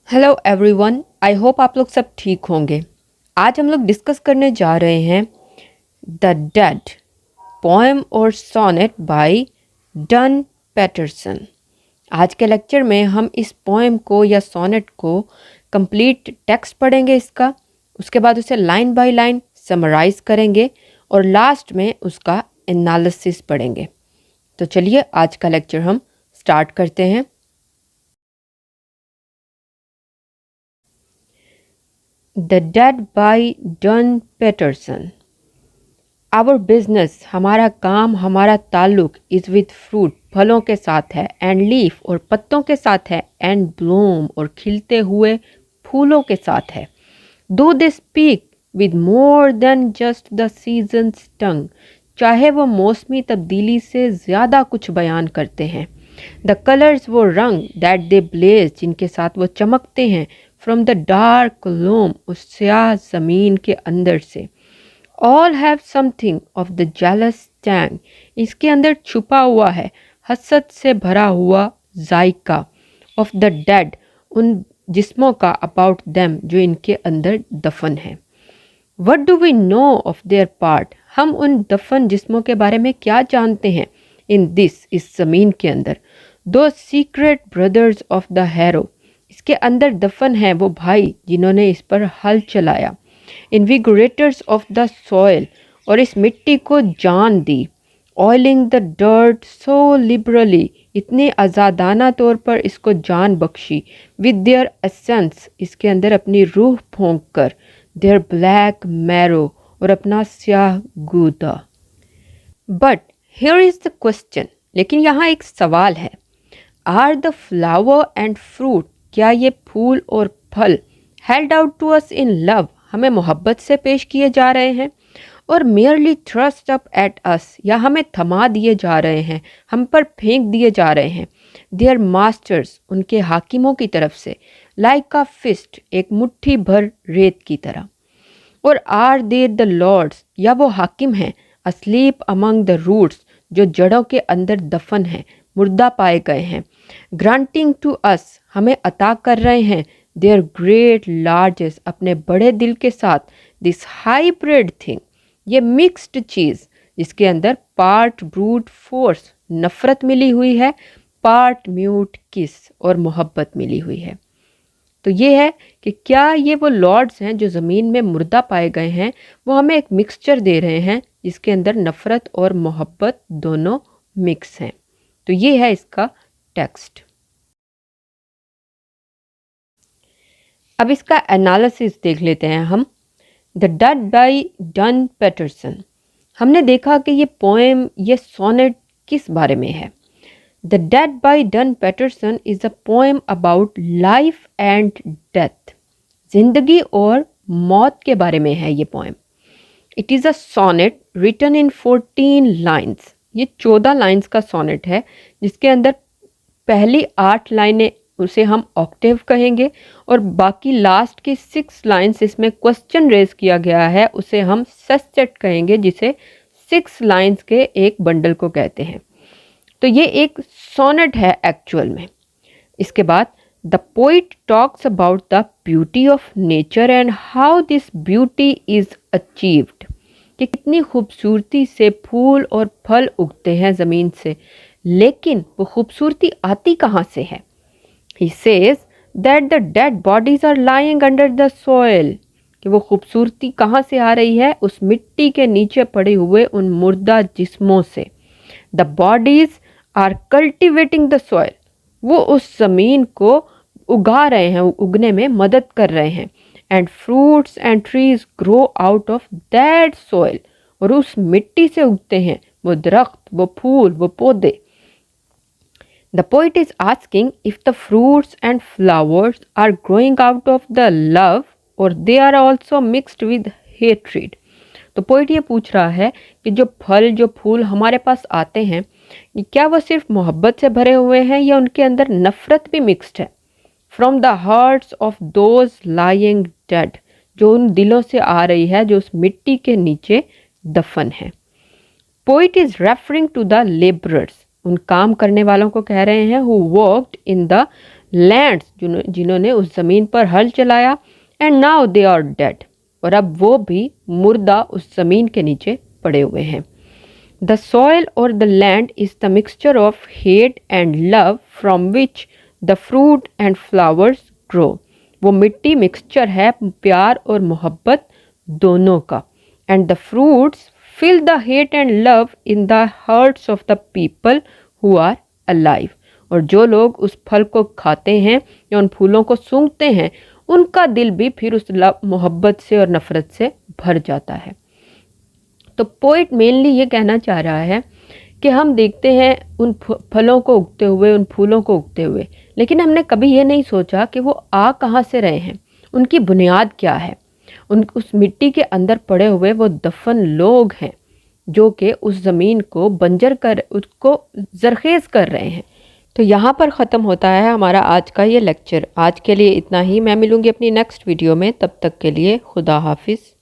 Hello everyone, I hope आप लोग सब ठीक होंगे। आज हम लोग डिस्कस करने जा रहे हैं द डेड पोएम और सोनेट बाय डन पैटरसन। आज के लेक्चर में हम इस पोएम को या सोनेट को कंप्लीट टेक्स्ट पढ़ेंगे इसका, उसके बाद उसे लाइन बाय लाइन समराइज करेंगे और लास्ट में उसका एनालिसिस पढ़ेंगे। तो चलिए आज का लेक्चर हम स्टार्ट करते हैं। The dead by Don Paterson. Our business, हमारा काम, हमारा ताल्लुक इज़ विद फ्रूट, फलों के साथ है, एंड लीफ और पत्तों के साथ है, एंड ब्लूम और खिलते हुए फूलों के साथ है। Though they speak with more than just the season's tongue, चाहे वो मौसमी तब्दीली से ज़्यादा कुछ बयान करते हैं। द कलर्स, वो रंग, दैट दे ब्लेज, जिनके साथ वो चमकते हैं, फ्रॉम द डार्क लूम, उस स्याह ज़मीन के अंदर से। All have something of the jealous Tang, इसके अंदर छुपा हुआ है हसद से भरा हुआ जायका, ऑफ द डेड, उन जिस्मों का, अबाउट देम, जो इनके अंदर दफन है। What do we know of their part, हम उन दफन जिस्मों के बारे में क्या जानते हैं। इन दिस, इस ज़मीन के अंदर। दो secret brothers of the harrow, इसके अंदर दफन है वो भाई जिन्होंने इस पर हल चलाया। इन्विगोरेटर्स ऑफ द सॉइल, और इस मिट्टी को जान दी। Oiling the dirt so liberally, इतने आज़ादाना तौर पर इसको जान बख्शी। विद देयर एसेंस, इसके अंदर अपनी रूह फूंक कर। देयर ब्लैक मैरो, और अपना स्याह गूदा। But here is the question, लेकिन यहाँ एक सवाल है। Are the flower and fruit, क्या ये फूल और फल, held out to us in love, हमें मोहब्बत से पेश किए जा रहे हैं, और merely thrust up at us, या हमें थमा दिए जा रहे हैं, हम पर फेंक दिए जा रहे हैं। देयर मास्टर्स, उनके हाकिमों की तरफ से। लाइक अ फिस्ट, एक मुट्ठी भर रेत की तरह। और आर देयर द लॉर्ड्स, या वो हाकिम हैं, अस्लीप अमंग द रूट्स, जो जड़ों के अंदर दफन हैं, मुर्दा पाए गए हैं। ग्रांटिंग टू अस, हमें अता कर रहे हैं, देयर ग्रेट लार्जेस्ट, अपने बड़े दिल के साथ, दिस हाइब्रिड थिंग, ये मिक्स्ड चीज़, जिसके अंदर पार्ट ब्रूट फोर्स, नफ़रत मिली हुई है, पार्ट म्यूट किस, और मोहब्बत मिली हुई है। तो ये है कि क्या ये वो लॉर्ड्स हैं जो ज़मीन में मुर्दा पाए गए हैं, वो हमें एक मिक्सचर दे रहे हैं जिसके अंदर नफ़रत और मोहब्बत दोनों मिक्स हैं। तो ये है इसका टेक्स्ट। अब इसका एनालिसिस देख लेते हैं हम। The dead by Don Paterson, हमने देखा कि ये पोएम, ये सोनेट किस बारे में है। The dead by Don Paterson is a poem about life and death, जिंदगी और मौत के बारे में है ये poem. It is a sonnet written in 14 lines, ये 14 लाइन्स का सोनेट है, जिसके अंदर पहली 8 लाइनें उसे हम ऑक्टेव कहेंगे, और बाकी लास्ट की 6 लाइन्स, इसमें क्वेश्चन रेज किया गया है, उसे हम सेस्टेट कहेंगे, जिसे 6 लाइन्स के एक बंडल को कहते हैं। तो ये एक सोनेट है एक्चुअल में। इसके बाद the poet talks about the beauty of nature and how this beauty is achieved, कि कितनी खूबसूरती से फूल और फल उगते हैं ज़मीन से, लेकिन वो खूबसूरती आती कहाँ से है। He says that the dead bodies are lying under the soil, कि वो खूबसूरती कहाँ से आ रही है, उस मिट्टी के नीचे पड़े हुए उन मुर्दा जिस्मों से। The bodies are cultivating the soil, वो उस ज़मीन को उगा रहे हैं, उगने में मदद कर रहे हैं। And fruits and trees grow out of that soil, और उस मिट्टी से उगते हैं वो दरख्त, वो फूल, वो पौधे। The poet is asking if the fruits and flowers are growing out of the love or they are also mixed with hatred. तो पोइट ये पूछ रहा है कि जो फल, जो फूल हमारे पास आते हैं, क्या वो सिर्फ मोहब्बत से भरे हुए हैं या उनके अंदर नफ़रत भी मिक्स्ड है। From the hearts of those lying dead, जो उन दिलों से आ रही है जो उस मिट्टी के नीचे दफन है। Poet is referring to the labourers, उन काम करने वालों को कह रहे हैं, who worked in the lands जिन्होंने उस ज़मीन पर हल चलाया, and now they are dead, और अब वो भी मुर्दा उस ज़मीन के नीचे पड़े हुए हैं। द सॉइल और the land is the mixture of hate and love from which the fruit and flowers grow. वो मिट्टी मिक्सचर है प्यार और मोहब्बत दोनों का। And the fruits fill the hate and love in the hearts of the people who are alive। और जो लोग उस फल को खाते हैं या उन फूलों को सूंघते हैं, उनका दिल भी फिर उस मोहब्बत से और नफ़रत से भर जाता है। तो पोइट मेनली ये कहना चाह रहा है कि हम देखते हैं उन फलों को उगते हुए, उन फूलों को उगते हुए, लेकिन हमने कभी ये नहीं सोचा कि वो आ कहाँ से रहे हैं, उनकी बुनियाद क्या है। उस मिट्टी के अंदर पड़े हुए वो दफन लोग हैं जो कि उस ज़मीन को बंजर कर, उसको जरखेज़ कर रहे हैं। तो यहाँ पर ख़त्म होता है हमारा आज का ये लेक्चर। आज के लिए इतना ही। मैं मिलूँगी अपनी नेक्स्ट वीडियो में। तब तक के लिए खुदा हाफिज़।